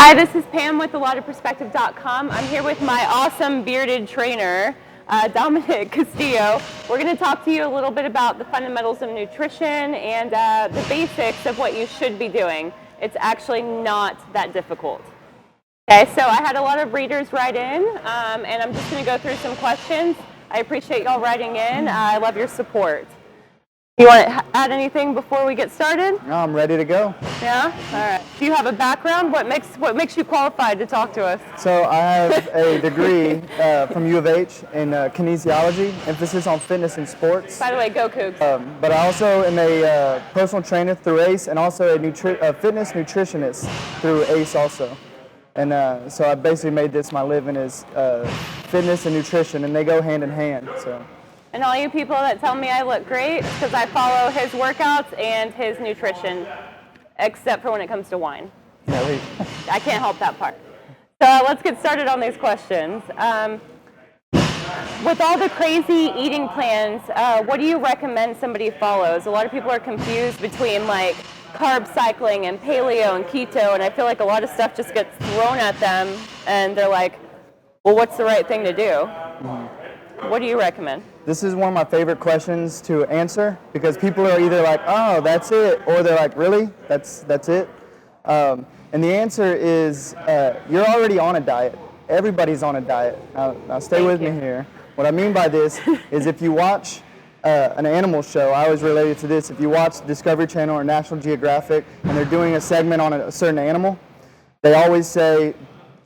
Hi, this is Pam with ALottofPerspective.com. I'm here with my awesome bearded trainer, Dominick Castillo. We're going to talk to you a little bit about the fundamentals of nutrition and the basics of what you should be doing. It's actually not that difficult. Okay, so I had a lot of readers write in, and I'm just going to go through some questions. I appreciate y'all writing in. I love your support. You want to add anything before we get started? No, I'm ready to go. Yeah? All right. Do you have a background? What makes you qualified to talk to us? So I have a degree from U of H in kinesiology, emphasis on fitness and sports. By the way, go Cougs. But I also am a personal trainer through ACE and also a fitness nutritionist through ACE also. And so I basically made this my living is fitness and nutrition, and they go hand in hand. So. And all you people that tell me I look great, because I follow his workouts and his nutrition, except for when it comes to wine. Yeah, I can't help that part. So let's get started on these questions. With all the crazy eating plans, what do you recommend somebody follows? A lot of people are confused between like carb cycling and paleo and keto, and I feel like a lot of stuff just gets thrown at them, and they're like, well, what's the right thing to do? Mm-hmm. What do you recommend? This is one of my favorite questions to answer because people are either like, oh, that's it, or they're like, really? That's it? And the answer is you're already on a diet. Everybody's on a diet. Now stay with me here. What I mean by this is if you watch an animal show, I always relate it to this. If you watch Discovery Channel or National Geographic and they're doing a segment on a certain animal, they always say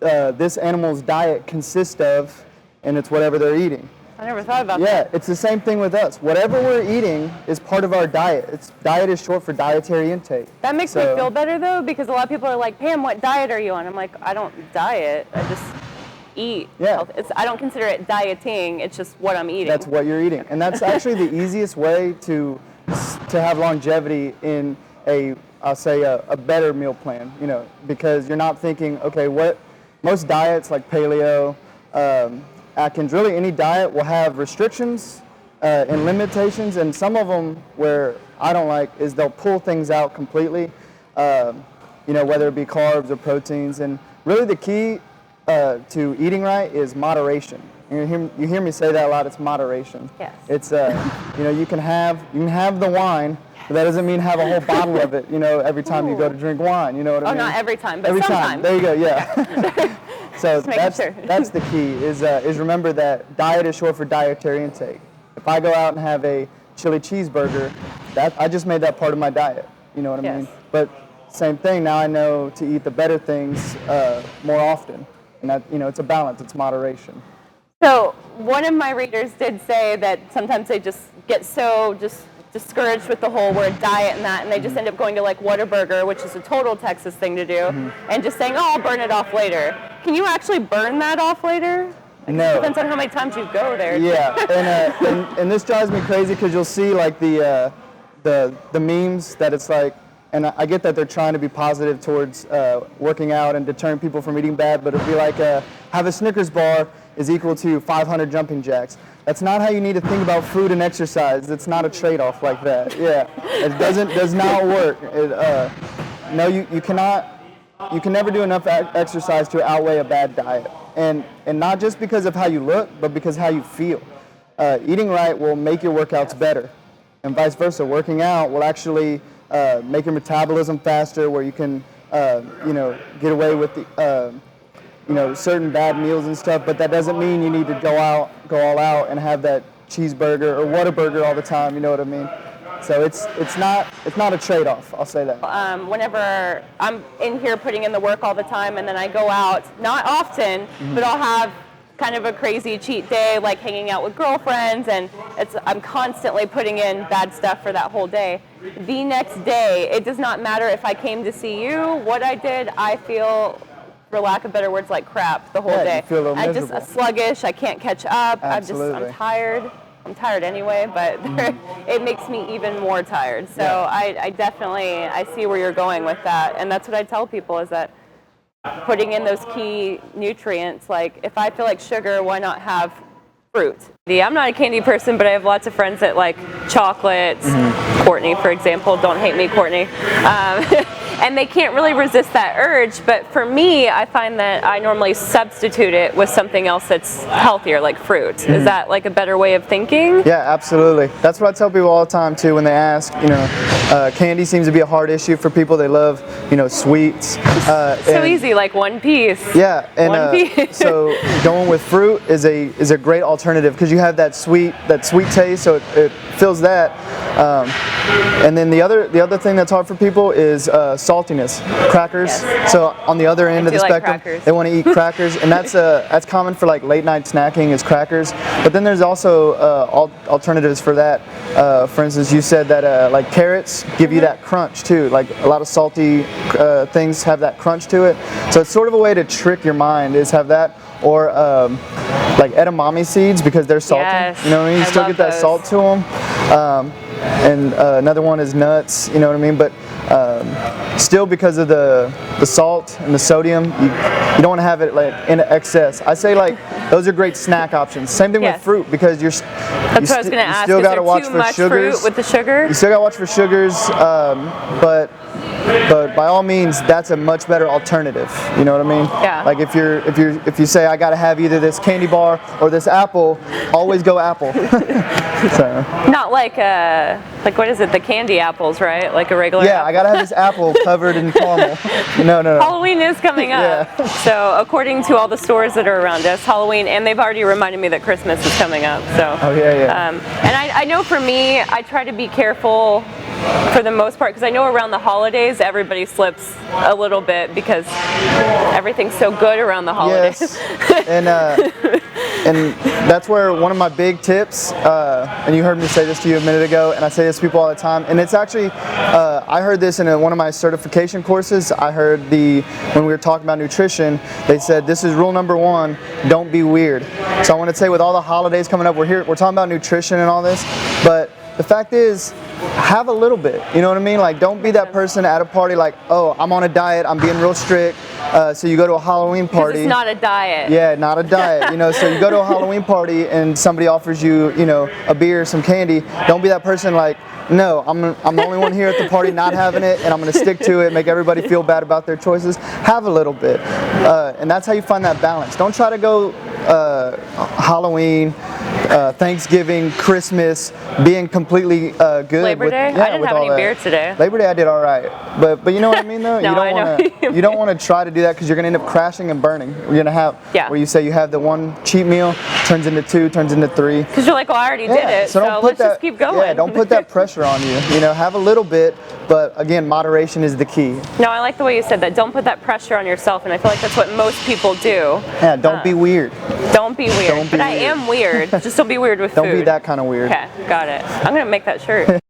this animal's diet consists of, and it's whatever they're eating. I never thought about that. Yeah, it's the same thing with us. Whatever we're eating is part of our diet. Diet is short for dietary intake. That makes me feel better though, because a lot of people are like, Pam, what diet are you on? I'm like, I don't diet. I just eat. Yeah. I don't consider it dieting. It's just what I'm eating. That's what you're eating, and that's actually the easiest way to have longevity in I'll say a better meal plan. You know, because you're not thinking, okay, what most diets like paleo. Atkins, really any diet will have restrictions and limitations, and some of them where I don't like is they'll pull things out completely, you know, whether it be carbs or proteins. And really the key to eating right is moderation. You hear me say that a lot, it's moderation. Yes. It's, you know, you can have the wine, but that doesn't mean have a whole bottle of it, you know, every time you go to drink wine, you know what I mean? Oh, not every time, but every sometimes. time. There you go, yeah. So that's the key, is remember that diet is short for dietary intake. If I go out and have a chili cheeseburger, I just made that part of my diet, you know what I mean? But same thing, now I know to eat the better things more often. And that, you know, it's a balance, it's moderation. So one of my readers did say that sometimes they just get so discouraged with the whole word diet and that, and they just end up going to like Whataburger, which is a total Texas thing to do, and just saying, oh, I'll burn it off later. Can you actually burn that off later? No. It depends on how many times you go there. Yeah, and this drives me crazy because you'll see like the memes that it's like, and I get that they're trying to be positive towards working out and deterring people from eating bad, but it'll be like have a Snickers bar is equal to 500 jumping jacks. That's not how you need to think about food and exercise. It's not a trade-off like that. Yeah, it does not work. No, you cannot. You can never do enough exercise to outweigh a bad diet, and not just because of how you look, but because how you feel. Eating right will make your workouts better, and vice versa. Working out will actually make your metabolism faster, where you can, you know, get away with the. You know, certain bad meals and stuff, but that doesn't mean you need to go all out and have that cheeseburger or Whataburger all the time. You know what I mean? So it's not a trade-off. I'll say that. Whenever I'm in here putting in the work all the time, and then I go out, not often, but I'll have kind of a crazy cheat day, like hanging out with girlfriends, and I'm constantly putting in bad stuff for that whole day. The next day, it does not matter if I came to see you, what I did, I feel, for lack of better words, like crap the whole day. You feel a little miserable. I'm sluggish, I can't catch up, Absolutely. I'm tired. I'm tired anyway, but it makes me even more tired. So I definitely see where you're going with that. And that's what I tell people is that putting in those key nutrients, like if I feel like sugar, why not have fruit? I'm not a candy person, but I have lots of friends that like chocolates. Courtney, for example, don't hate me, Courtney. and they can't really resist that urge. But for me, I find that I normally substitute it with something else that's healthier, like fruit. Is that like a better way of thinking? Yeah, absolutely. That's what I tell people all the time too when they ask. Candy seems to be a hard issue for people. They love, sweets. So easy, like one piece. Yeah, and one piece. so going with fruit is a great alternative because you have that sweet taste, so it fills that. And then the other thing that's hard for people is saltiness. Crackers. Yes. So on the other end of the spectrum, crackers. they want to eat crackers, and that's common for like late night snacking is crackers. But then there's also alternatives for that. For instance, you said that like carrots give you that crunch too. Like a lot of salty things have that crunch to it. So it's sort of a way to trick your mind is have that, or like edamame seeds because they're salty. Yes, you know what I mean? You still get that salt to them. And another one is nuts. You know what I mean? But still, because of the salt and the sodium, you don't want to have it like in excess. I say like those are great snack options. Same thing with fruit because that's what I was going to ask. Still got to watch too for much sugars. Fruit with the sugar? You still got to watch for sugars, but by all means, that's a much better alternative. You know what I mean? Yeah. Like if you say I got to have either this candy bar or this apple, always go apple. So. Not like what is it? The candy apples, right? Like a regular. Yeah, apple. I gotta have this apple covered in caramel. No. Halloween is coming up. Yeah. So according to all the stores that are around us, Halloween, and they've already reminded me that Christmas is coming up. So. Oh yeah. And I know for me, I try to be careful for the most part because I know around the holidays everybody slips a little bit because everything's so good around the holidays. Yes. And that's where one of my big tips, and you heard me say this to you a minute ago, and I say this to people all the time, and it's actually, I heard this in one of my certification courses. I heard when we were talking about nutrition, they said this is rule number 1, don't be weird. So I want to say with all the holidays coming up, we're talking about nutrition and all this, but the fact is, have a little bit, you know what I mean? Like, don't be that person at a party like, oh, I'm on a diet, I'm being real strict. So you go to a Halloween party. It's not a diet. Yeah, not a diet. So you go to a Halloween party and somebody offers you, a beer, some candy. Don't be that person like, no, I'm the only one here at the party not having it, and I'm going to stick to it, make everybody feel bad about their choices. Have a little bit, and that's how you find that balance. Don't try to go Halloween, Thanksgiving, Christmas, being completely good. Labor Day? I didn't have any beer today. Labor Day I did all right, but you know what I mean though. No, you don't want to try to do that because you're going to end up crashing and burning. You're going to have where you say you have the one cheat meal turns into 2, turns into 3. Because you're like, well, I already did it, so let's just keep going. Yeah, don't put that pressure on you. Have a little bit, but again, moderation is the key. No, I like the way you said that. Don't put that pressure on yourself, and I feel like that's what most people do. Yeah, don't be weird. Don't be weird. I am weird. Just don't be weird with food. Don't be that kind of weird. Okay, got it. I'm going to make that shirt.